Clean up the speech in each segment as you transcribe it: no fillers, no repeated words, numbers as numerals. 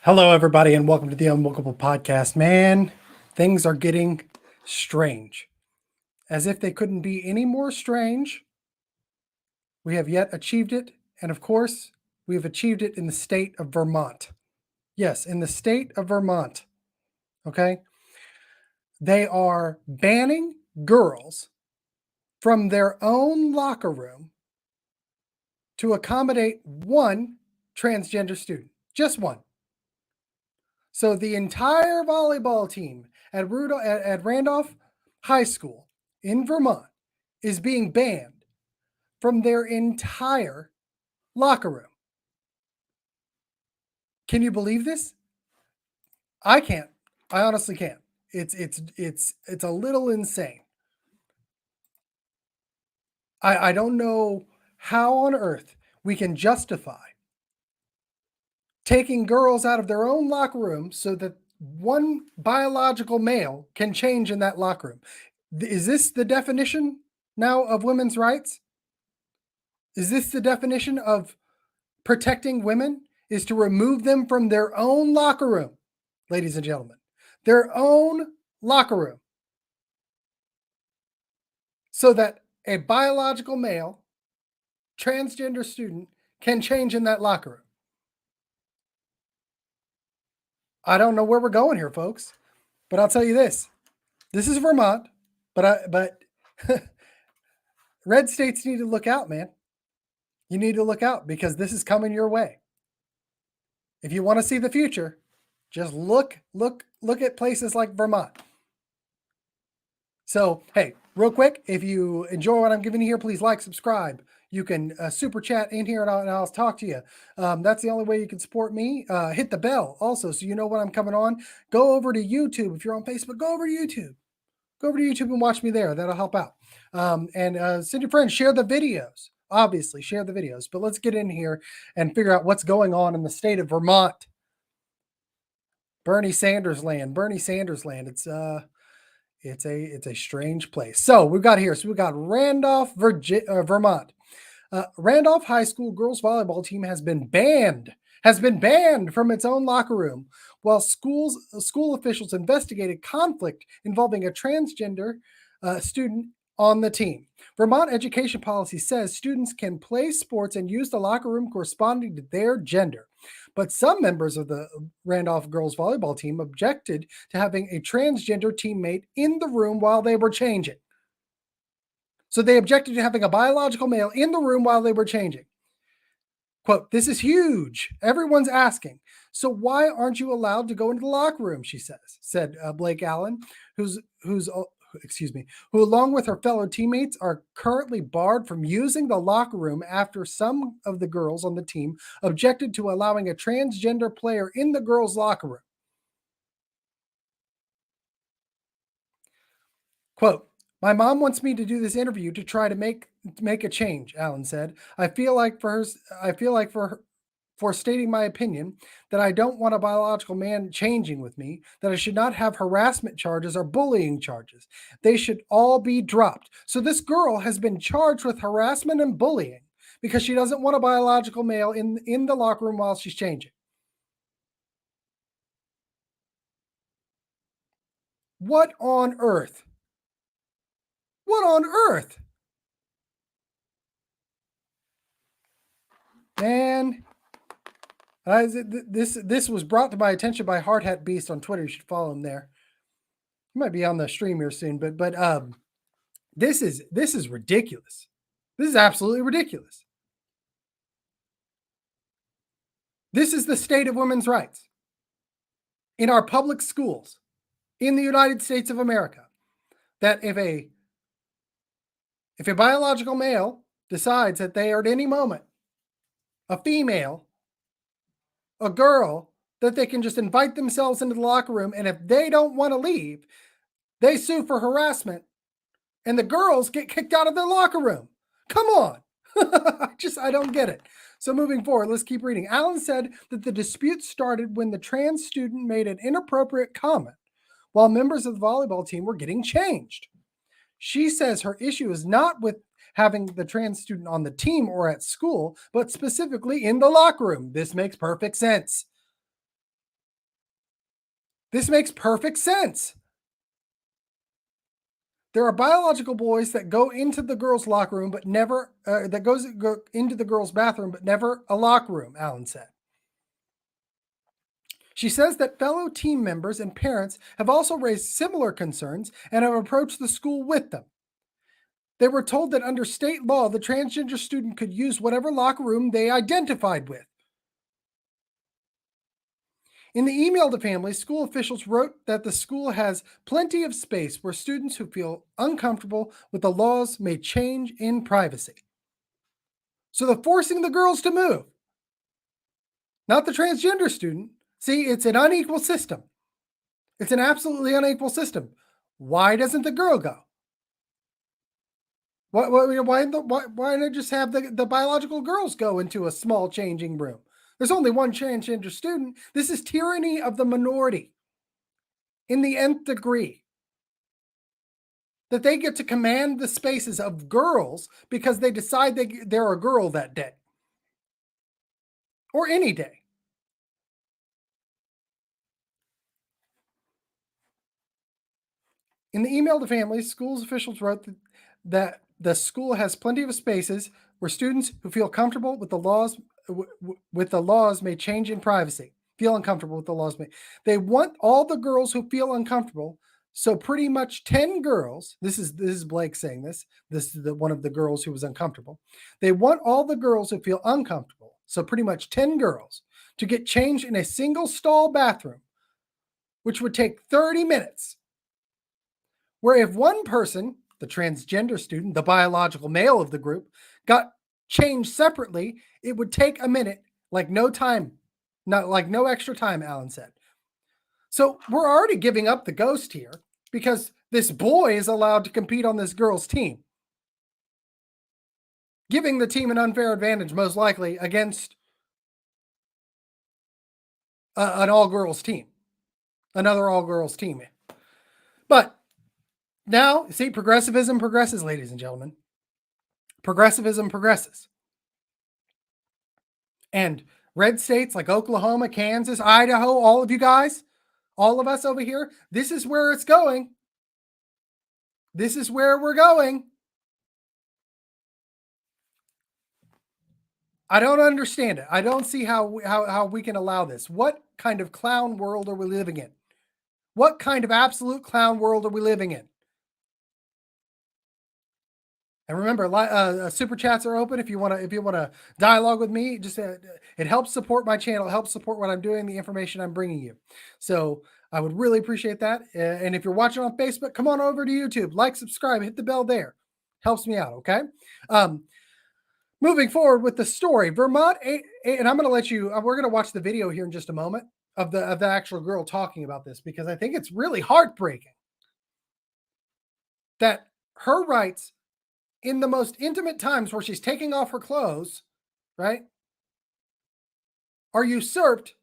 Hello, everybody, and welcome to the Unbookable Podcast. Man, things are getting strange. As if they couldn't be any more strange, we have yet achieved it. And of course, we have achieved it in the state of Vermont. Yes, in the state of Vermont. Okay. They are banning girls from their own locker room to accommodate one transgender student, just one. So the entire volleyball team at Randolph High School in Vermont is being banned from their entire locker room. Can you believe this? I can't. I honestly can't. It's a little insane. I don't know how on earth we can justify taking girls out of their own locker room so that one biological male can change in that locker room. Is this the definition now of women's rights? Is this the definition of protecting women? Is to remove them from their own locker room, ladies and gentlemen, their own locker room, so that a biological male transgender student can change in that locker room. I don't know where we're going here, folks, but I'll tell you this. This is Vermont, but red states need to look out, man. You need to look out because this is coming your way. If you want to see the future, just look at places like Vermont. So, hey, real quick, if you enjoy what I'm giving you here, please like, subscribe. You can super chat in here and I'll talk to you. That's the only way you can support me. Hit the bell also so you know when I'm coming on. Go over to YouTube. If you're on Facebook, go over to YouTube. Go over to YouTube and watch me there. That'll help out. And send your friends, share the videos. Obviously, share the videos. But let's get in here and figure out what's going on in the state of Vermont. Bernie Sanders land. Bernie Sanders land. It's a strange place. So we've got Randolph, Vermont. Randolph High School girls volleyball team has been banned from its own locker room while school officials investigated conflict involving a transgender student on the team. Vermont education policy says students can play sports and use the locker room corresponding to their gender. But some members of the Randolph girls volleyball team objected to having a transgender teammate in the room while they were changing. So they objected to having a biological male in the room while they were changing. Quote, "This is huge. Everyone's asking. So why aren't you allowed to go into the locker room?" she said Blake Allen, who along with her fellow teammates are currently barred from using the locker room after some of the girls on the team objected to allowing a transgender player in the girls' locker room. Quote, "My mom wants me to do this interview to try to make a change," Allen said. I feel like for stating my opinion that I don't want a biological man changing with me, that I should not have harassment charges or bullying charges. They should all be dropped." So this girl has been charged with harassment and bullying because she doesn't want a biological male in the locker room while she's changing. What on earth? What on earth? Man, this was brought to my attention by Hard Hat Beast on Twitter. You should follow him there. He might be on the stream here soon, but this is ridiculous. This is absolutely ridiculous. This is the state of women's rights in our public schools in the United States of America. That if a biological male decides that they are at any moment a female, a girl, that they can just invite themselves into the locker room, and if they don't want to leave, they sue for harassment, and the girls get kicked out of their locker room. Come on. I don't get it. So moving forward, let's keep reading. Allen said that the dispute started when the trans student made an inappropriate comment while members of the volleyball team were getting changed. She says her issue is not with having the trans student on the team or at school, but specifically in the locker room. This makes perfect sense. This makes perfect sense. There are biological boys that go into the girls' locker room, but never go into the girls' bathroom, but never a locker room. Allen said. She says that fellow team members and parents have also raised similar concerns and have approached the school with them. They were told that under state law, the transgender student could use whatever locker room they identified with. In the email to families, school officials wrote that the school has plenty of space where students who feel uncomfortable with the laws may change in privacy. So they're forcing the girls to move, not the transgender student. See, it's an unequal system. It's an absolutely unequal system. Why doesn't the girl go? Why not just have the biological girls go into a small changing room? There's only one transgender student. This is tyranny of the minority in the nth degree. That they get to command the spaces of girls because they decide they're a girl that day or any day. In the email to families, schools officials wrote that the school has plenty of spaces where students who feel comfortable with the laws may change in privacy. Feel uncomfortable with the laws may. They want all the girls who feel uncomfortable. So pretty much 10 girls. This is Blake saying this. This is one of the girls who was uncomfortable. They want all the girls who feel uncomfortable. So pretty much 10 girls to get changed in a single stall bathroom, which would take 30 minutes. Where if one person, the transgender student, the biological male of the group, got changed separately, it would take a minute, like no time, not like no extra time, Allen said. So we're already giving up the ghost here because this boy is allowed to compete on this girl's team, giving the team an unfair advantage, most likely against an all-girls team, another all-girls team. But now, see, progressivism progresses, ladies and gentlemen. Progressivism progresses. And red states like Oklahoma, Kansas, Idaho, all of you guys, all of us over here, this is where it's going. This is where we're going. I don't understand it. I don't see how we can allow this. What kind of clown world are we living in? What kind of absolute clown world are we living in? And remember, super chats are open if you want to dialogue with me. Just it helps support my channel, it helps support what I'm doing, the information I'm bringing you. So I would really appreciate that. And if you're watching on Facebook, come on over to YouTube, like, subscribe, hit the bell there. Helps me out. Okay. Moving forward with the story, Vermont, and I'm going to let you. We're going to watch the video here in just a moment of the actual girl talking about this because I think it's really heartbreaking that her rights in the most intimate times where she's taking off her clothes, right, are usurped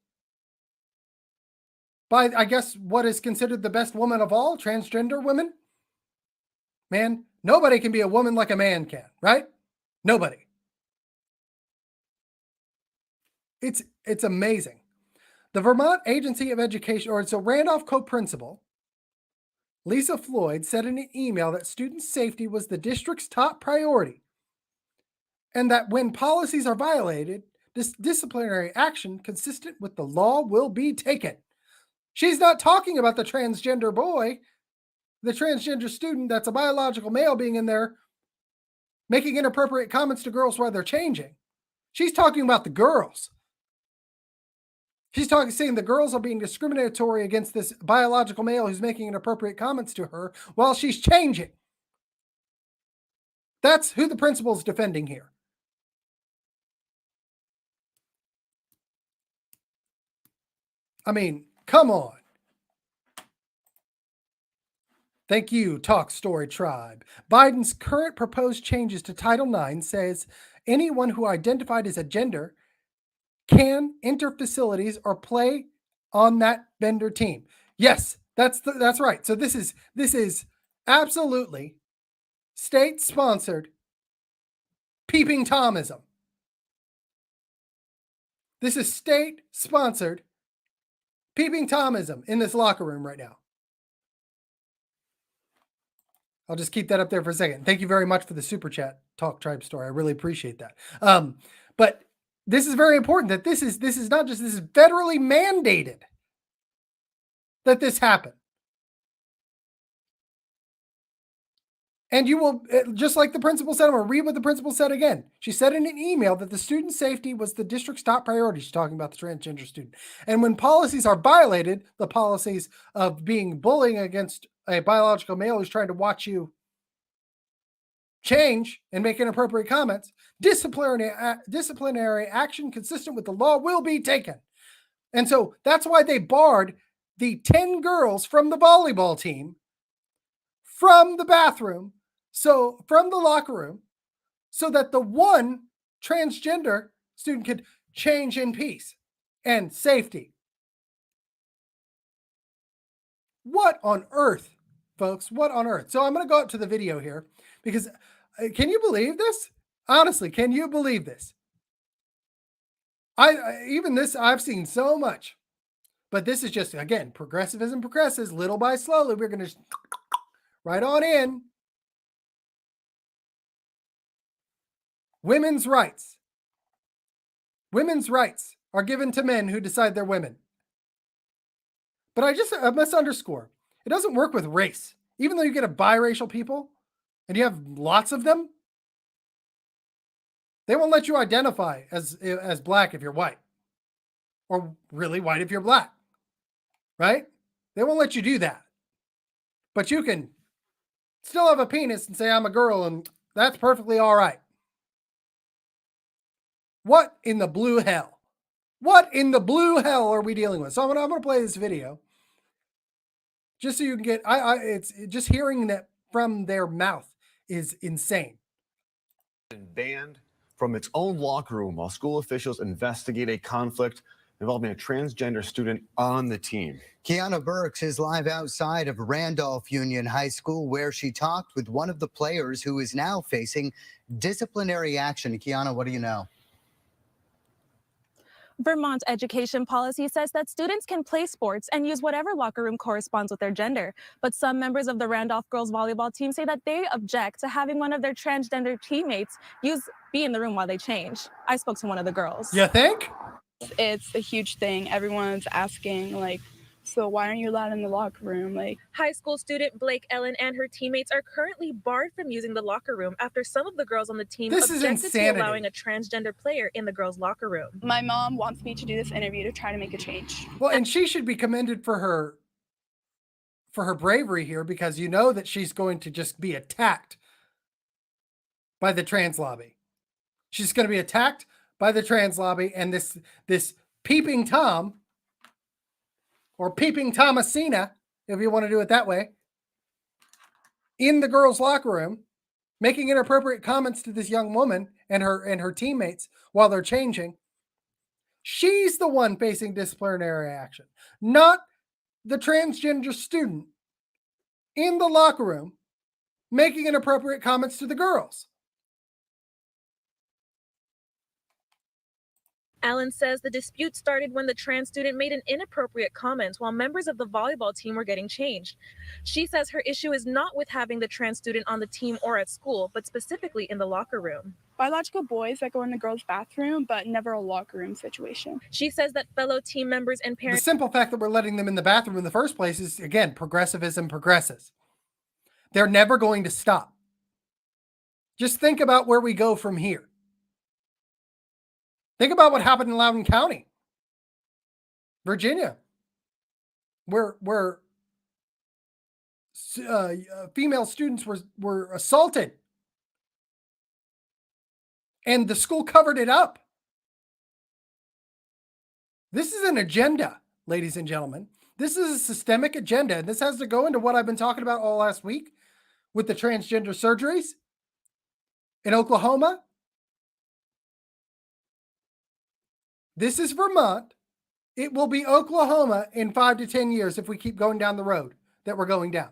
by, I guess, what is considered the best woman of all, transgender women. Man, nobody can be a woman like a man can, right? Nobody. It's amazing. The Vermont Agency of Education, or so Randolph co-principal Lisa Floyd said in an email that student safety was the district's top priority and that when policies are violated, disciplinary action consistent with the law will be taken. She's not talking about the transgender boy, the transgender student that's a biological male being in there making inappropriate comments to girls while they're changing. She's talking about the girls. She's saying the girls are being discriminatory against this biological male who's making inappropriate comments to her while she's changing. That's who the principal's defending here. I mean, come on. Thank you, Talk Story Tribe. Biden's current proposed changes to Title IX says anyone who identified as a gender can enter facilities or play on that vendor team. Yes, that's right. So this is absolutely state-sponsored peeping Tomism. This is state-sponsored peeping Tomism in this locker room right now. I'll just keep that up there for a second. Thank you very much for the super chat, Talk Tribe Story. I really appreciate that. But this is very important that this is not just, this is federally mandated that this happen. And you will, just like the principal said, I'm going to read what the principal said again. She said in an email that the student safety was the district's top priority. She's talking about the transgender student. And when policies are violated, the policies of being bullying against a biological male who's trying to watch you change and make inappropriate comments, disciplinary action consistent with the law will be taken. And so that's why they barred the 10 girls from the volleyball team from the bathroom, so from the locker room, so that the one transgender student could change in peace and safety. What on earth, folks? What on earth? So I'm going to go up to the video here because can you believe this? Honestly, can you believe this? Even this, I've seen so much, but this is just, again, progressivism progresses little by slowly. We're going to right on in. Women's rights. Women's rights are given to men who decide they're women. But I must underscore, it doesn't work with race. Even though you get a biracial people and you have lots of them, they won't let you identify as black if you're white, or really white if you're black, right? They won't let you do that. But you can still have a penis and say I'm a girl, and that's perfectly all right. What in the blue hell? What in the blue hell are we dealing with? So I'm gonna play this video just so you can get. It's just hearing that from their mouth is insane. Banned from its own locker room while school officials investigate a conflict involving a transgender student on the team. Kiana Burks is live outside of Randolph Union High School, where she talked with one of the players who is now facing disciplinary action. Kiana, what do you know? Vermont's education policy says that students can play sports and use whatever locker room corresponds with their gender. But some members of the Randolph girls volleyball team say that they object to having one of their transgender teammates be in the room while they change. I spoke to one of the girls. You think? It's a huge thing. Everyone's asking, like, so why aren't you allowed in the locker room? Like, high school student Blake Ellen and her teammates are currently barred from using the locker room after some of the girls on the team objected to allowing a transgender player in the girls' locker room. My mom wants me to do this interview to try to make a change. Well, and she should be commended for her bravery here, because you know that she's going to just be attacked by the trans lobby. She's going to be attacked by the trans lobby, and this peeping Tom, or peeping Thomasina, if you want to do it that way, in the girls' locker room, making inappropriate comments to this young woman and her teammates while they're changing. She's the one facing disciplinary action, not the transgender student in the locker room making inappropriate comments to the girls. Allen says the dispute started when the trans student made an inappropriate comment while members of the volleyball team were getting changed. She says her issue is not with having the trans student on the team or at school, but specifically in the locker room. Biological boys that go in the girls' bathroom, but never a locker room situation. She says that fellow team members and parents... The simple fact that we're letting them in the bathroom in the first place is, again, progressivism progresses. They're never going to stop. Just think about where we go from here. Think about what happened in Loudoun County, Virginia, where female students were assaulted, and the school covered it up. This is an agenda, ladies and gentlemen. This is a systemic agenda, and this has to go into what I've been talking about all last week with the transgender surgeries in Oklahoma. This is Vermont. It will be Oklahoma in 5 to 10 years if we keep going down the road that we're going down.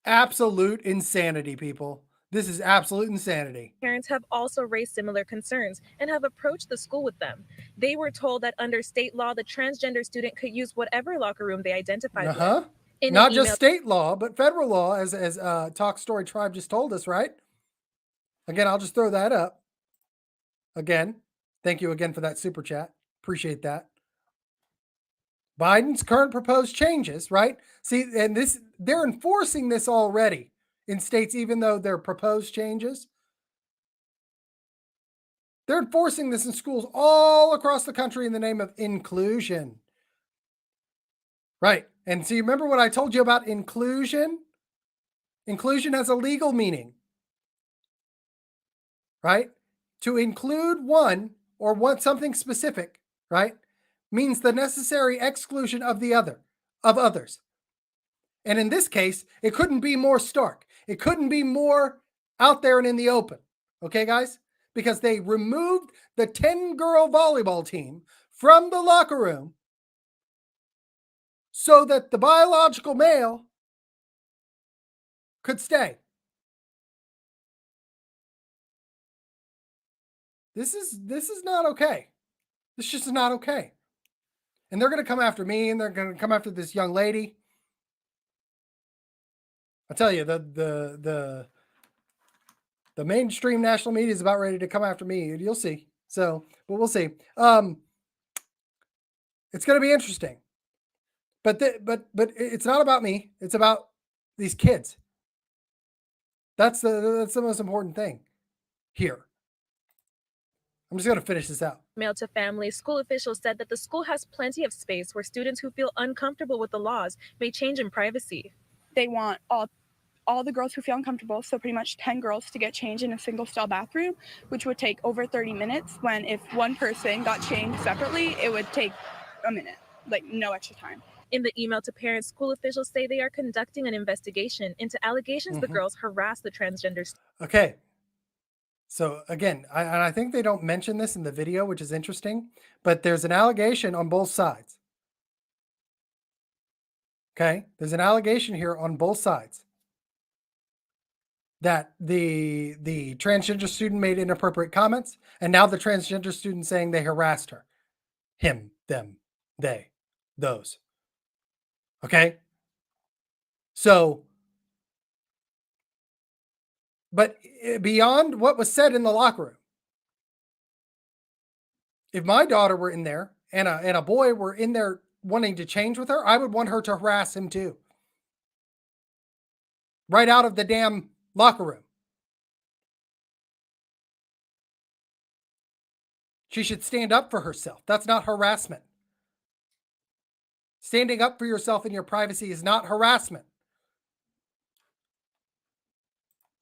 Absolute insanity, people. This is absolute insanity. Parents have also raised similar concerns and have approached the school with them. They were told that under state law, the transgender student could use whatever locker room they identified with. In Not an just email, state law, but federal law, as Talk Story Tribe just told us, right? Again, I'll just throw that up. Again, thank you again for that super chat. Appreciate that. Biden's current proposed changes, right? See, and this, they're enforcing this already in states, even though they're proposed changes. They're enforcing this in schools all across the country in the name of inclusion. Right. And so you remember what I told you about inclusion? Inclusion has a legal meaning. Right? To include one or want something specific, right, means the necessary exclusion of the other, of others. And in this case, it couldn't be more stark. It couldn't be more out there and in the open. Okay, guys? Because they removed the 10-girl volleyball team from the locker room so that the biological male could stay. This is not okay. This just is not okay. And they're going to come after me, and they're going to come after this young lady. I tell you, the mainstream national media is about ready to come after me. You'll see. So, but we'll see. It's going to be interesting. But it's not about me. It's about these kids. That's the most important thing here. I'm just going to finish this out. Mail to family, school officials said that the school has plenty of space where students who feel uncomfortable with the laws may change in privacy. They want all the girls who feel uncomfortable, so pretty much 10 girls, to get changed in a single stall bathroom, which would take over 30 minutes, when if one person got changed separately, it would take a minute, like no extra time. In the email to parents, school officials say they are conducting an investigation into allegations the girls harassed the transgender students. Okay. So again, I think they don't mention this in the video, which is interesting, but there's an allegation on both sides. Okay. There's an allegation here on both sides that the transgender student made inappropriate comments, and now the transgender student saying they harassed her. Him, them, they, those. Okay. So, but beyond what was said in the locker room, if my daughter were in there and a boy were in there wanting to change with her, I would want her to harass him too. Right out of the damn locker room. She should stand up for herself. That's not harassment. Standing up for yourself in your privacy is not harassment.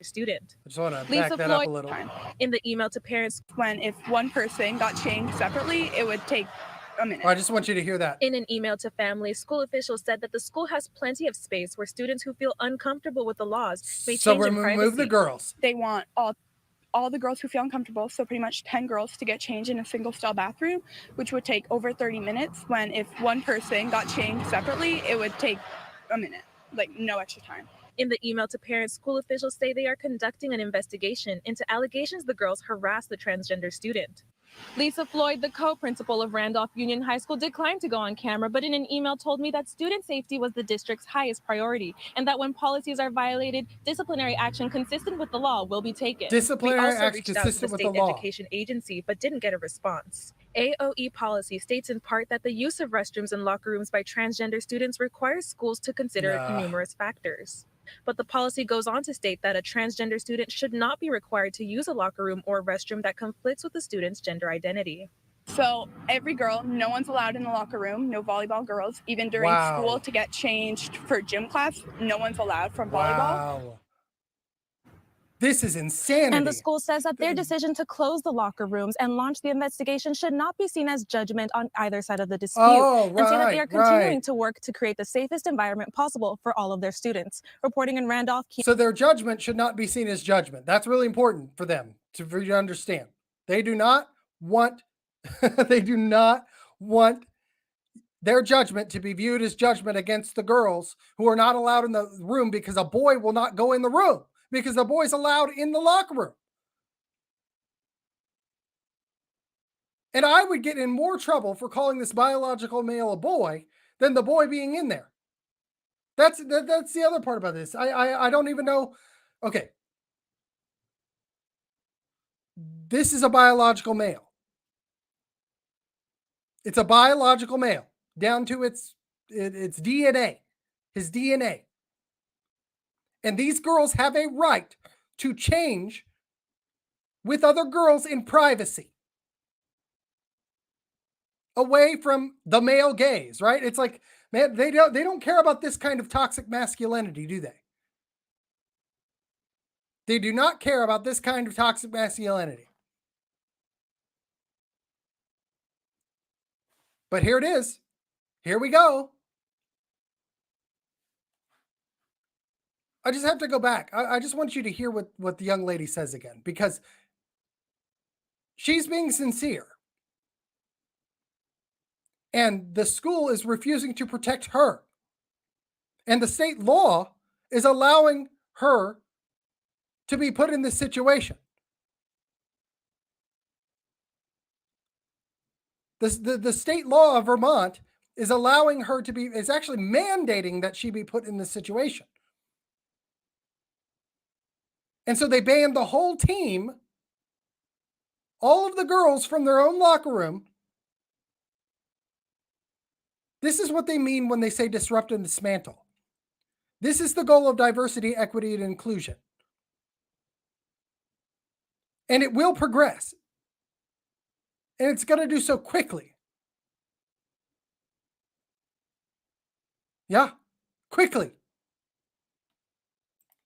Student. I just want to Lisa back that up a Floyd- little. In the email to parents, When if one person got changed separately, it would take a minute. I just want you to hear that. in an email to families, school officials said that the school has plenty of space where students who feel uncomfortable with the laws may So change in privacy. remove the girls. They want all the girls who feel uncomfortable, so pretty much 10 girls, to get changed in a single stall bathroom, which would take over 30 minutes, when if one person got changed separately, it would take a minute, like no extra time. In the email to parents, school officials say they are conducting an investigation into allegations the girls harassed the transgender student. Lisa Floyd, the co-principal of Randolph Union High School, declined to go on camera, but in an email told me that student safety was the district's highest priority, and that when policies are violated, disciplinary action consistent with the law will be taken. Disciplinary we also action reached out to the consistent with the state law. education agency, but didn't get a response. AOE policy states in part that the use of restrooms and locker rooms by transgender students requires schools to consider Yeah. numerous factors. But the policy goes on to state that a transgender student should not be required to use a locker room or restroom that conflicts with the student's gender identity. So every girl, no one's allowed in the locker room, no volleyball girls. Even during Wow. school to get changed for gym class, no one's allowed from volleyball. Wow. This is insanity. And the school says that their decision to close the locker rooms and launch the investigation should not be seen as judgment on either side of the dispute, Oh, and say that they are right, continuing right. to work to create the safest environment possible for all of their students. Reporting in Randolph, So their judgment should not be seen as judgment. That's really important for them for you to understand. They do not want they do not want their judgment to be viewed as judgment against the girls who are not allowed in the room because a boy will not go in the room because the boys allowed in the locker room. And I would get in more trouble for calling this biological male a boy than the boy being in there. That's the other part about this. I don't even know. Okay. This is a biological male. It's a biological male down to its DNA, his DNA. And these girls have a right to change with other girls in privacy, away from the male gaze, right? It's like, man, they don't care about this kind of toxic masculinity, do they? They do not care about this kind of toxic masculinity. But here it is. Here we go. I just have to go back. I just want you to hear what the young lady says again, because she's being sincere. And the school is refusing to protect her. And the state law is allowing her to be put in this situation. The state law of Vermont is allowing her to be, is actually mandating that she be put in this situation. And so they banned the whole team, all of the girls from their own locker room. This is what they mean when they say disrupt and dismantle. This is the goal of diversity, equity, and inclusion. And it will progress. And it's going to do so quickly. Yeah, quickly.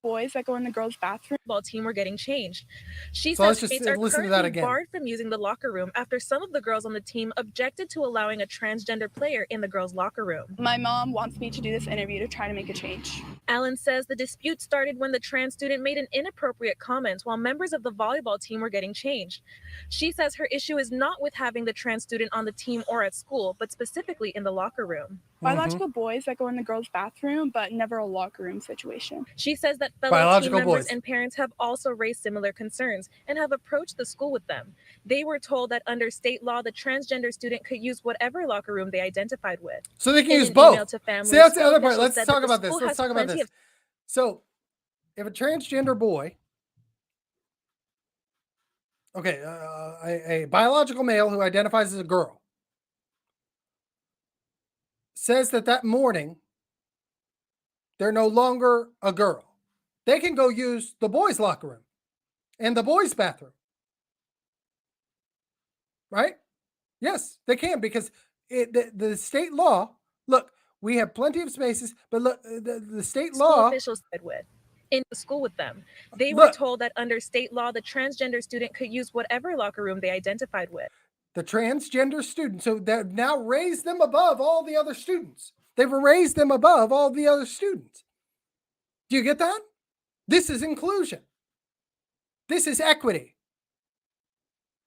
Boys that go in the girls' bathroom. Football team were getting changed. She So let's says just mates are listen to that currently again. barred from using the locker room after some of the girls on the team objected to allowing a transgender player in the girls' locker room. My mom wants me to do this interview to try to make a change. Allen says the dispute started when the trans student made an inappropriate comment while members of the volleyball team were getting changed. She says her issue is not with having the trans student on the team or at school, but specifically in the locker room. Biological boys that go in the girls' bathroom, but never a locker room situation. She says that fellow Biological team members boys. and parents have also raised similar concerns and have approached the school with them. They were told that under state law, the transgender student could use whatever locker room they identified with. So they can In use an both. email to families, See, that's the school other part. officials Let's said talk that the about this. school Let's has talk about plenty this. So if a transgender boy, okay, a biological male who identifies as a girl, says that morning they're no longer a girl, they can go use the boys' locker room and the boys' bathroom. Right? Yes, they can, because the state law, look, we have plenty of spaces, but look, the state School law, officials said with. In the school with them. They were look, told that under state law, the transgender student could use whatever locker room they identified with. the transgender students, so that now raised them above all the other students. They've raised them above all the other students. Do you get that? This is inclusion. This is equity.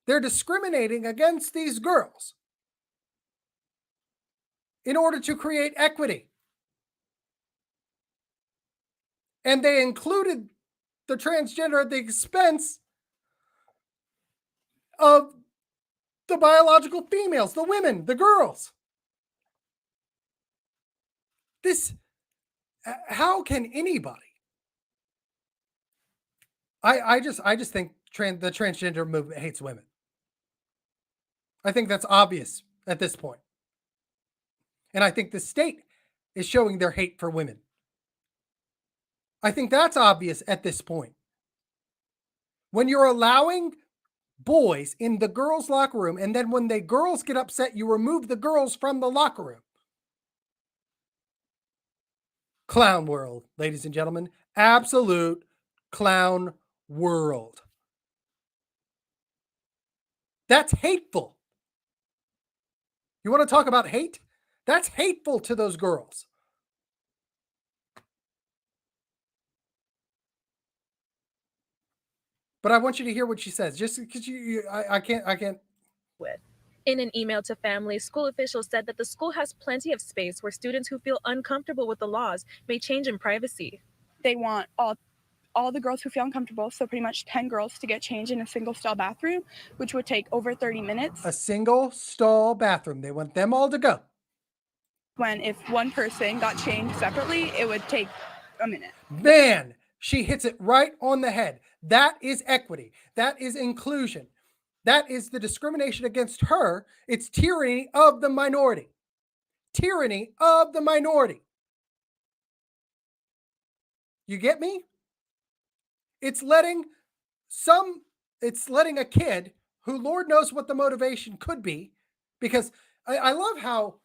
They're discriminating against these girls in order to create equity. And they included the transgender at the expense of the biological females, the women, the girls. This, how can anybody? I just think the transgender movement hates women. I think that's obvious at this point. And I think the state is showing their hate for women. I think that's obvious at this point. When you're allowing boys in the girls' locker room, and then when the girls get upset, you remove the girls from the locker room. Clown world, ladies and gentlemen. Absolute clown world. That's hateful. You want to talk about hate? That's hateful to those girls. But I want you to hear what she says, just because I can't. With. In an email to families, school officials said that the school has plenty of space where students who feel uncomfortable with the laws may change in privacy. They want all all the girls who feel uncomfortable, so pretty much 10 girls, to get changed in a single stall bathroom, which would take over 30 minutes. A single stall bathroom. They want them all to go. When if one person got changed separately, it would take a minute. Man, she hits it right on the head. That is equity. That is inclusion. That is the discrimination against her. It's tyranny of the minority. Tyranny of the minority. You get me? It's letting a kid who Lord knows what the motivation could be, because I love how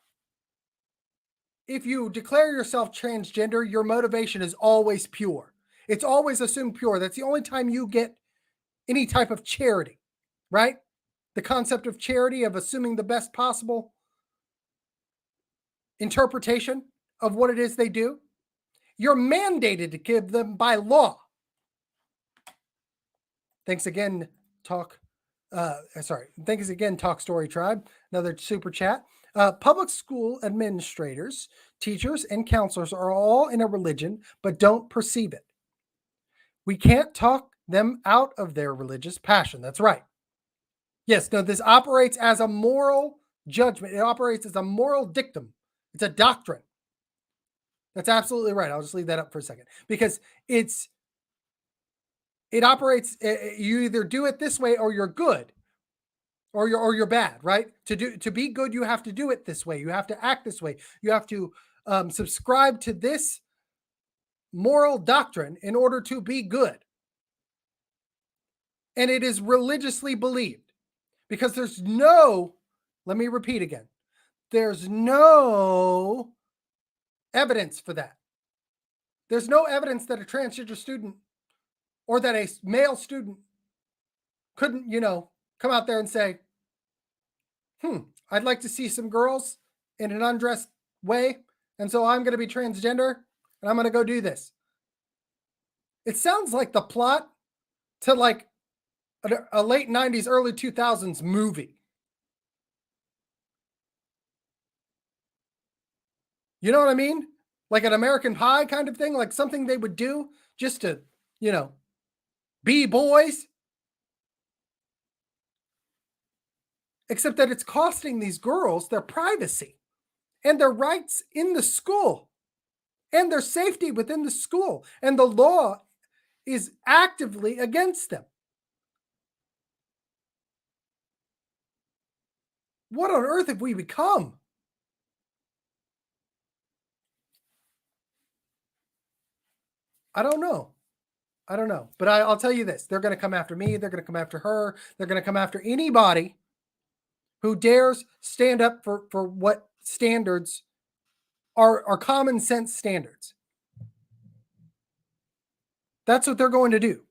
if you declare yourself transgender, your motivation is always pure. It's always assumed pure. That's the only time you get any type of charity, right? The concept of charity, of assuming the best possible interpretation of what it is they do. You're mandated to give them by law. Thanks again, Talk Story Tribe. Another super chat. Public school administrators, teachers, and counselors are all in a religion, but don't perceive it. We can't talk them out of their religious passion. That's right. Yes, no, this operates as a moral judgment. It operates as a moral dictum. It's a doctrine. That's absolutely right. I'll just leave that up for a second, because it operates. You either do it this way or you're good, or you're bad, right? To be good, you have to do it this way. You have to act this way. You have to subscribe to this moral doctrine in order to be good. And it is religiously believed, because let me repeat again, there's no evidence for that. There's no evidence that a transgender student or that a male student couldn't, come out there and say, I'd like to see some girls in an undressed way, and so I'm going to be transgender, and I'm going to go do this. It sounds like the plot to like a late 90s, early 2000s movie. You know what I mean? Like an American Pie kind of thing, like something they would do just to, be boys. Except that it's costing these girls their privacy and their rights in the school and their safety within the school. And the law is actively against them. What on earth have we become? I don't know. But I'll tell you this. They're going to come after me. They're going to come after her. They're going to come after anybody who dares stand up for what standards are common sense standards. That's what they're going to do.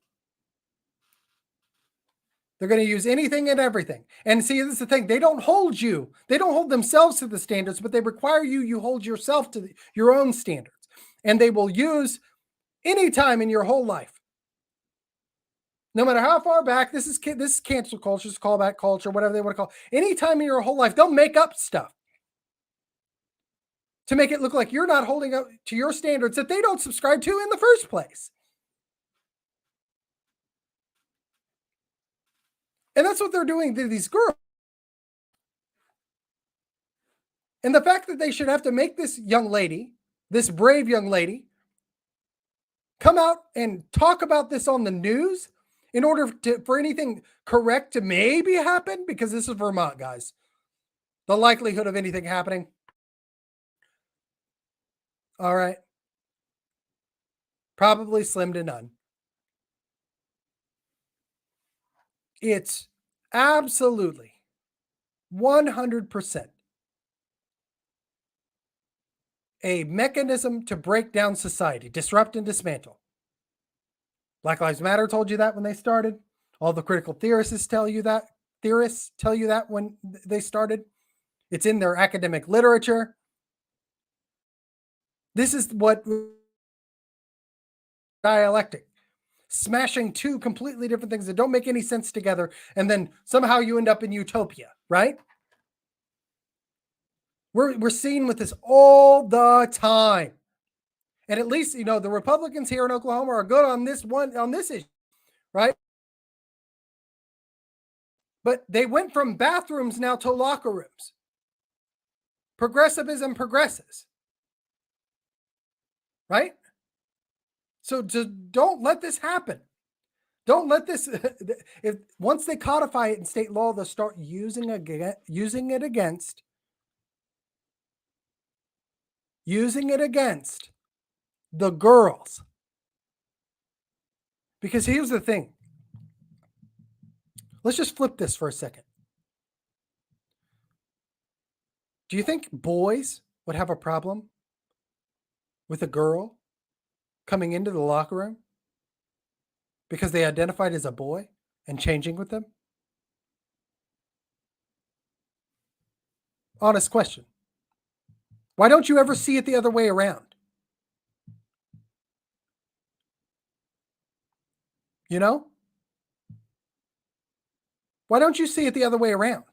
They're going to use anything and everything. And see, this is the thing. They don't hold themselves to the standards, but they require you hold yourself to your own standards. And they will use any time in your whole life, no matter how far back, this is cancel culture, it's callback culture, whatever they want to call it. Any time in your whole life, they'll make up stuff to make it look like you're not holding up to your standards that they don't subscribe to in the first place. And that's what they're doing to these girls. And the fact that they should have to make this young lady, this brave young lady, come out and talk about this on the news in order for anything correct to maybe happen, because this is Vermont, guys. The likelihood of anything happening. All right. Probably slim to none. It's absolutely 100% a mechanism to break down society, disrupt and dismantle. Black Lives Matter told you that when they started. All the critical theorists tell you that. When they started. It's in their academic literature. This is what dialectic. Smashing two completely different things that don't make any sense together, and then somehow you end up in utopia, right? We're seen with this all the time. And at least, the Republicans here in Oklahoma are good on this issue, right? But they went from bathrooms now to locker rooms. Progressivism progresses, right? So just don't let this happen. Don't let this, once they codify it in state law, they'll start using it against the girls. Because here's the thing. Let's just flip this for a second. Do you think boys would have a problem with a girl coming into the locker room because they identified as a boy and changing with them? Honest question. Why don't you ever see it the other way around? Why don't you see it the other way around?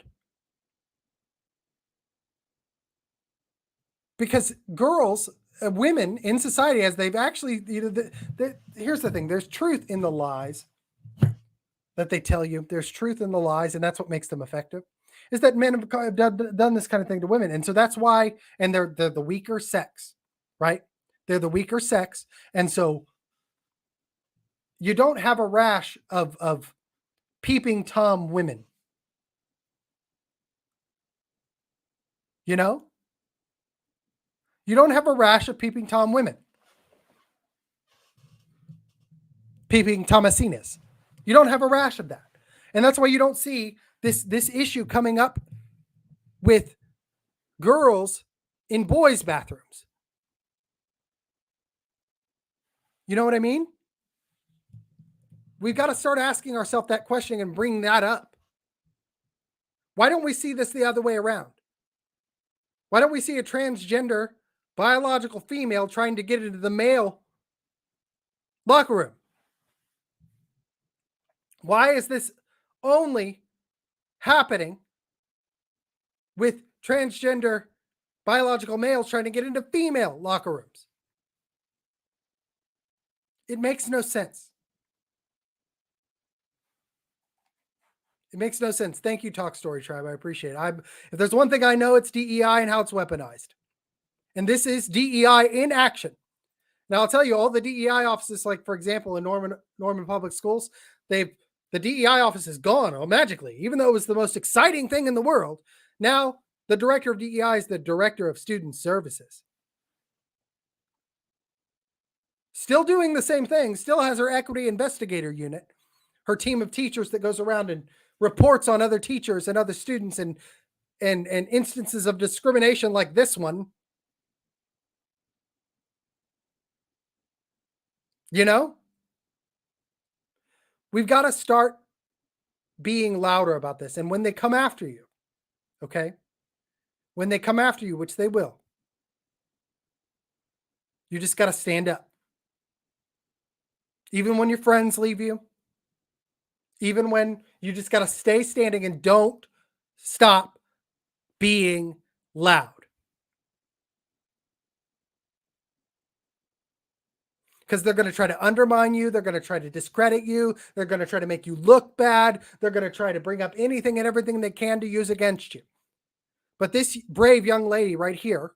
Because girls, women in society, as they've actually, here's the thing. There's truth in the lies that they tell you. There's truth in the lies, and that's what makes them effective, is that men have done this kind of thing to women. And so that's why, and they're the weaker sex, right? They're the weaker sex. And so you don't have a rash of peeping Tom women. You don't have a rash of peeping Tom women. Peeping Tomasinas. You don't have a rash of that. And that's why you don't see this issue coming up with girls in boys' bathrooms. You know what I mean? We've got to start asking ourselves that question and bring that up. Why don't we see this the other way around? Why don't we see a transgender biological female trying to get into the male locker room? Why is this only happening with transgender biological males trying to get into female locker rooms? It makes no sense. It makes no sense. Thank you, Talk Story Tribe. I appreciate it. If there's one thing I know, it's DEI and how it's weaponized. And this is DEI in action. Now, I'll tell you, all the DEI offices, like, for example, in Norman Public Schools, the DEI office is gone magically, even though it was the most exciting thing in the world. Now, the director of DEI is the director of student services. Still doing the same thing, still has her equity investigator unit, her team of teachers that goes around and reports on other teachers and other students and instances of discrimination like this one. We've got to start being louder about this. And when they come after you, okay? When they come after you, which they will, you just got to stand up. Even when your friends leave you, even when you just got to stay standing and don't stop being loud. Because they're going to try to undermine you. They're going to try to discredit you. They're going to try to make you look bad. They're going to try to bring up anything and everything they can to use against you. But this brave young lady right here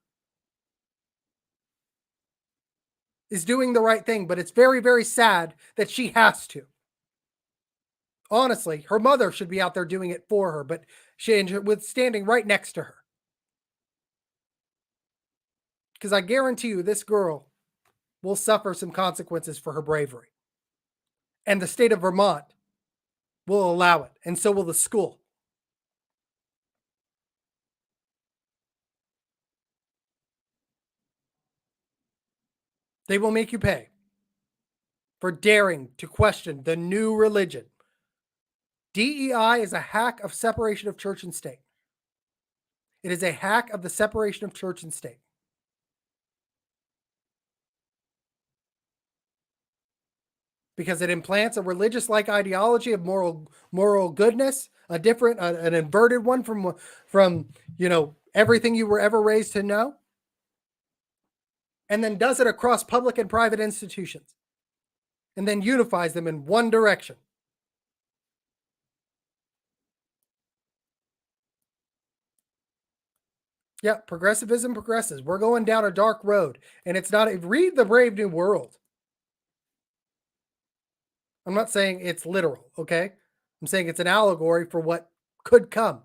is doing the right thing. But it's very, very sad that she has to. Honestly, her mother should be out there doing it for her, but with standing right next to her. Because I guarantee you, this girl will suffer some consequences for her bravery. And the state of Vermont will allow it, and so will the school. They will make you pay for daring to question the new religion. DEI is a hack of separation of church and state. It is a hack of the separation of church and state. Because it implants a religious-like ideology of moral goodness, an inverted one from everything you were ever raised to know. and then does it across public and private institutions and then unifies them in one direction. Yeah, progressivism progresses. We're going down a dark road, and it's not. Read the Brave New World. I'm not saying it's literal, okay? I'm saying it's an allegory for what could come.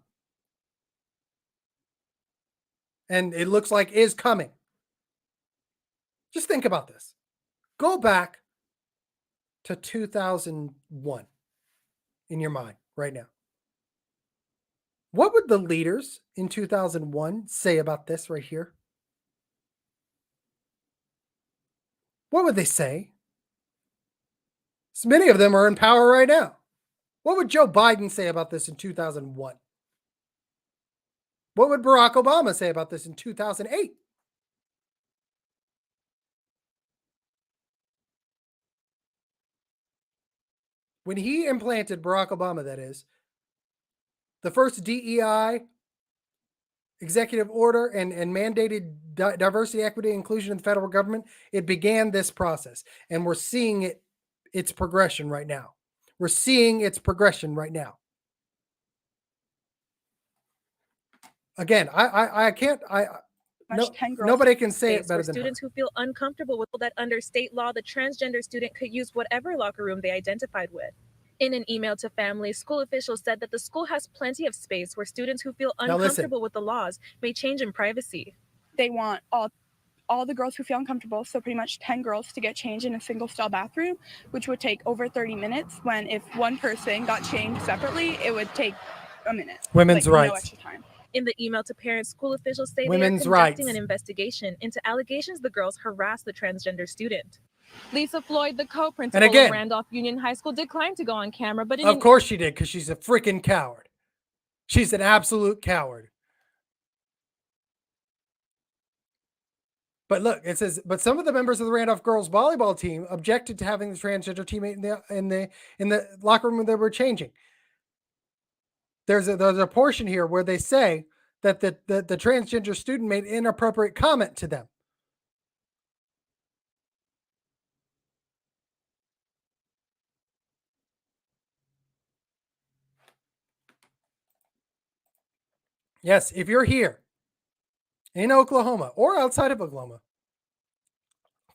And it looks like is coming. Just think about this. Go back to 2001 in your mind right now. What would the leaders in 2001 say about this right here? What would they say? So many of them are in power right now. What would Joe Biden say about this in 2001? What would Barack Obama say about this in 2008? When he implanted, Barack Obama, that is, the first DEI executive order and mandated diversity, equity, inclusion in the federal government, it began this process. And we're seeing its progression right now. We're seeing its progression right now. Again, I can't, nobody can say it better than students her. who feel uncomfortable with that under state law, the transgender student could use whatever locker room they identified with. In an email to families, school officials said that the school has plenty of space where students who feel uncomfortable with the laws may change in privacy. They want all the girls who feel uncomfortable, so pretty much 10 girls, to get changed in a single stall bathroom, which would take over 30 minutes, when if one person got changed separately, it would take a minute. Women's rights. No extra time. In the email to parents, school officials say Women's they are conducting rights. an investigation into allegations the girls harassed the transgender student. Lisa Floyd, the co-principal of Randolph Union High School, declined to go on camera, but of course she did, because she's a freaking coward. She's an absolute coward. But look, it says, but some of the members of the Randolph girls volleyball team objected to having the transgender teammate in the locker room they were changing. There's a portion here where they say that the transgender student made inappropriate comment to them. Yes, if you're here in Oklahoma or outside of Oklahoma,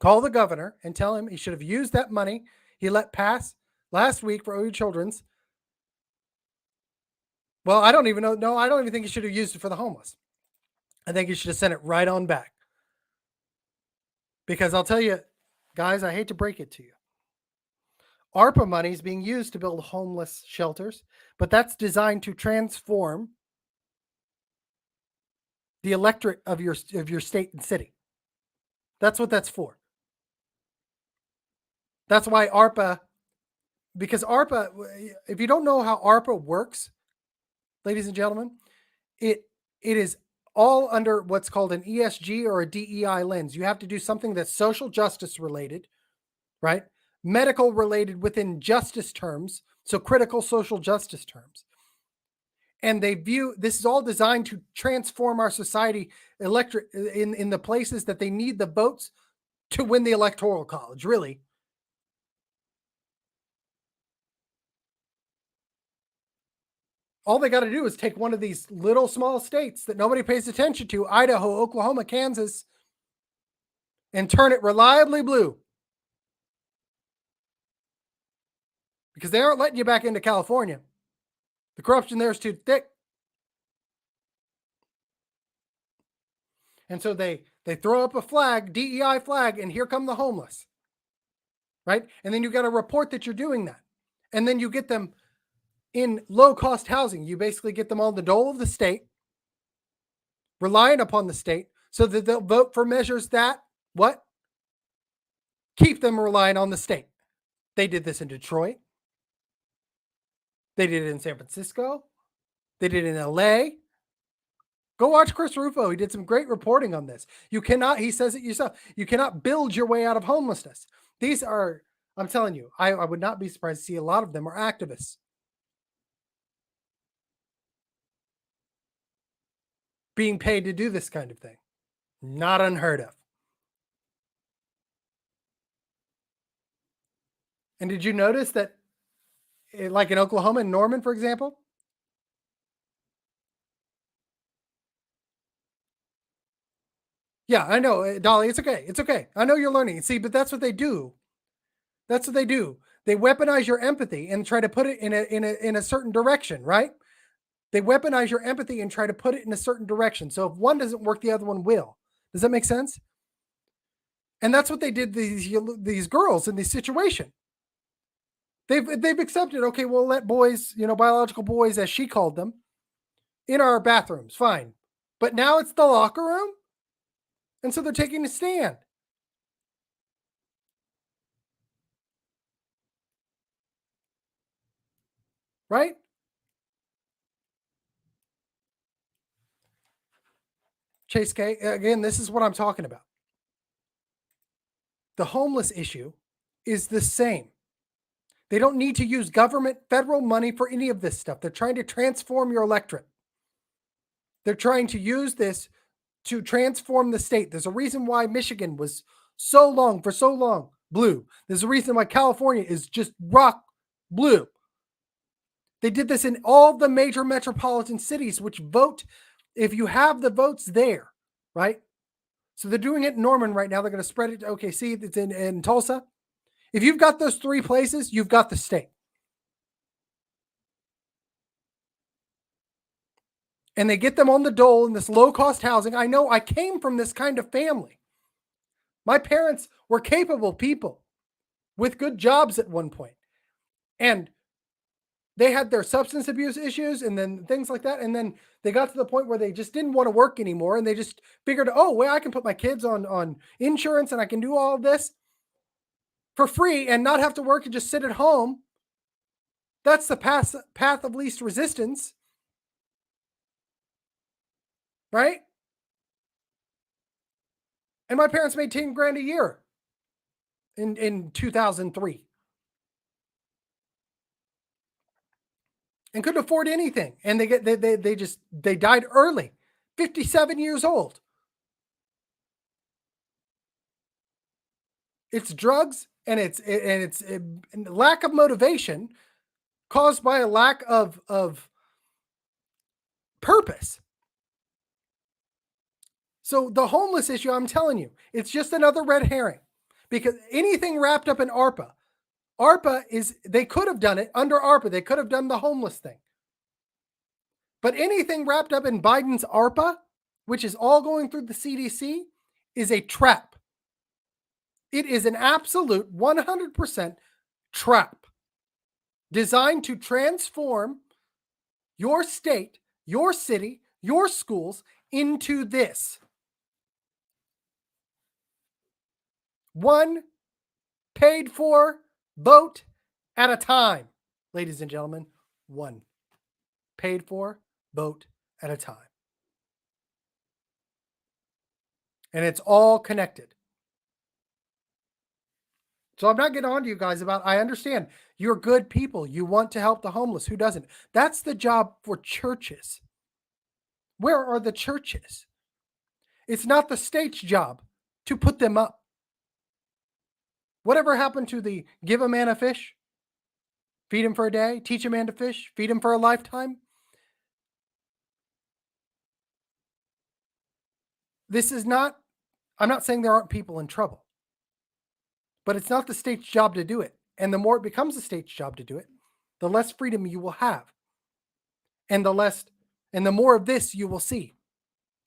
call the governor and tell him he should have used that money he let pass last week for OU Children's. Well, I don't even know. No, I don't even think he should have used it for the homeless. I think he should have sent it right on back. Because I'll tell you, guys, I hate to break it to you. ARPA money is being used to build homeless shelters, but that's designed to transform the electorate of your state and city. That's what that's for. That's why ARPA, because ARPA, if you don't know how ARPA works, ladies and gentlemen, it is all under what's called an ESG or a DEI lens. You have to do something that's social justice related, right? Medical related within justice terms, so critical social justice terms. And they view this is all designed to transform our society in the places that they need the votes to win the electoral college, really. All they got to do is take one of these little small states that nobody pays attention to, Idaho, Oklahoma, Kansas, and turn it reliably blue. Because they aren't letting you back into California. The corruption there is too thick. And so they throw up a flag, DEI flag, and here come the homeless. Right? And then you got to report that you're doing that. And then you get them in low-cost housing. You basically get them on the dole of the state, relying upon the state, so that they'll vote for measures that, what? Keep them relying on the state. They did this in Detroit. They did it in San Francisco. They did it in LA. Go watch Chris Rufo. He did some great reporting on this. You cannot, he says it yourself, you cannot build your way out of homelessness. These are, I'm telling you, I would not be surprised to see a lot of them are activists. Being paid to do this kind of thing. Not unheard of. And did you notice that, like in Oklahoma, in Norman, for example? Yeah, I know, Dolly. It's okay. It's okay. I know you're learning. See, but that's what they do. That's what they do. They weaponize your empathy and try to put it in a certain direction, right? They weaponize your empathy and try to put it in a certain direction. So if one doesn't work, the other one will. Does that make sense? And that's what they did these girls in this situation. They've accepted, okay, we'll let boys, biological boys, as she called them, in our bathrooms. Fine. But now it's the locker room. And so they're taking a stand. Right? Chase K, again, this is what I'm talking about. The homeless issue is the same. They don't need to use government, federal money for any of this stuff. They're trying to transform your electorate. They're trying to use this to transform the state. There's a reason why Michigan was for so long, blue. There's a reason why California is just rock blue. They did this in all the major metropolitan cities, which vote if you have the votes there, right? So they're doing it in Norman right now. They're going to spread it. Okay, see, it's in Tulsa. If you've got those three places, you've got the state. And they get them on the dole in this low-cost housing. I know I came from this kind of family. My parents were capable people with good jobs at one point. And they had their substance abuse issues and then things like that. And then they got to the point where they just didn't want to work anymore. And they just figured, oh, well, I can put my kids on insurance and I can do all of this for free and not have to work and just sit at home. That's the path of least resistance. Right? And my parents made 10 grand a year in 2003. And couldn't afford anything. And they died early, 57 years old. It's drugs and it's lack of motivation caused by a lack of purpose. So the homeless issue, I'm telling you, it's just another red herring, because anything wrapped up in ARPA they could have done it under ARPA. They could have done the homeless thing. But anything wrapped up in Biden's ARPA, which is all going through the CDC, is a trap. It is an absolute 100% trap designed to transform your state, your city, your schools into this. One paid for vote at a time, ladies and gentlemen. One paid for vote at a time. And it's all connected. So I'm not getting on to you guys about, I understand you're good people. You want to help the homeless. Who doesn't? That's the job for churches. Where are the churches? It's not the state's job to put them up. Whatever happened to the give a man a fish, feed him for a day, teach a man to fish, feed him for a lifetime? This is not, I'm not saying there aren't people in trouble, but it's not the state's job to do it. And the more it becomes the state's job to do it, the less freedom you will have. And the more of this you will see.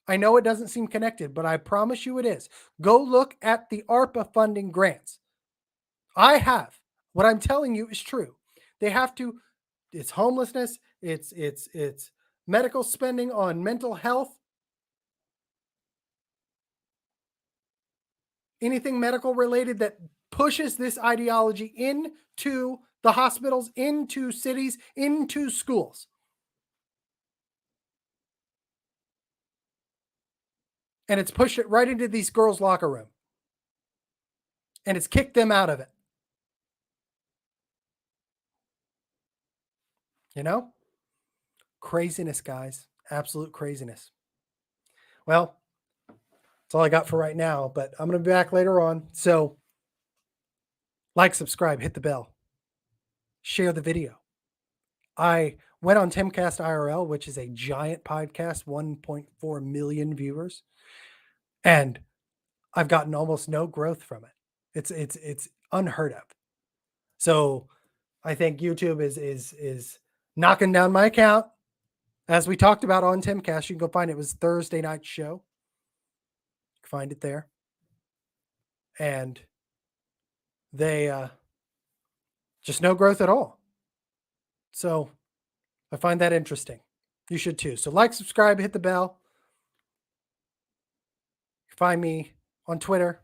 I know it doesn't seem connected, but I promise you it is. Go look at the ARPA funding grants. I have. What I'm telling you is true. They have to, it's homelessness, it's medical spending on mental health, anything medical related that pushes this ideology into the hospitals, into cities, into schools. And it's pushed it right into these girls' locker room. And it's kicked them out of it. You know? Craziness, guys. Absolute craziness. Well, that's all I got for right now, but I'm going to be back later on. So, like, subscribe, hit the bell. share the video. I went on Timcast IRL, which is a giant podcast, 1.4 million viewers, and I've gotten almost no growth from it. It's unheard of. So I think YouTube is knocking down my account. As we talked about on Timcast, you can go find it. It was Thursday night show. Find it there. And they just no growth at all. So I find that interesting. You should too. So like, subscribe, hit the bell. Find me on Twitter.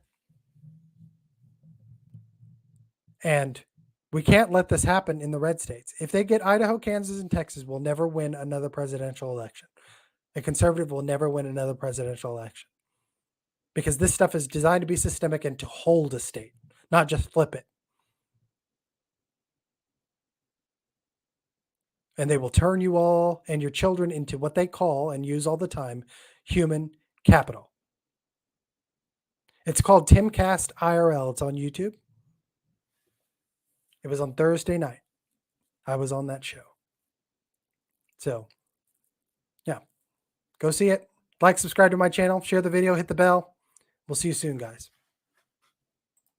And we can't let this happen in the red states. If they get Idaho, Kansas, and Texas, we'll never win another presidential election. A conservative will never win another presidential election. Because this stuff is designed to be systemic and to hold a state, not just flip it. And they will turn you all and your children into what they call and use all the time human capital. It's called Timcast IRL. It's on YouTube. It was on Thursday night. I was on that show. So, yeah, go see it. Like, subscribe to my channel, share the video, hit the bell. We'll see you soon, guys.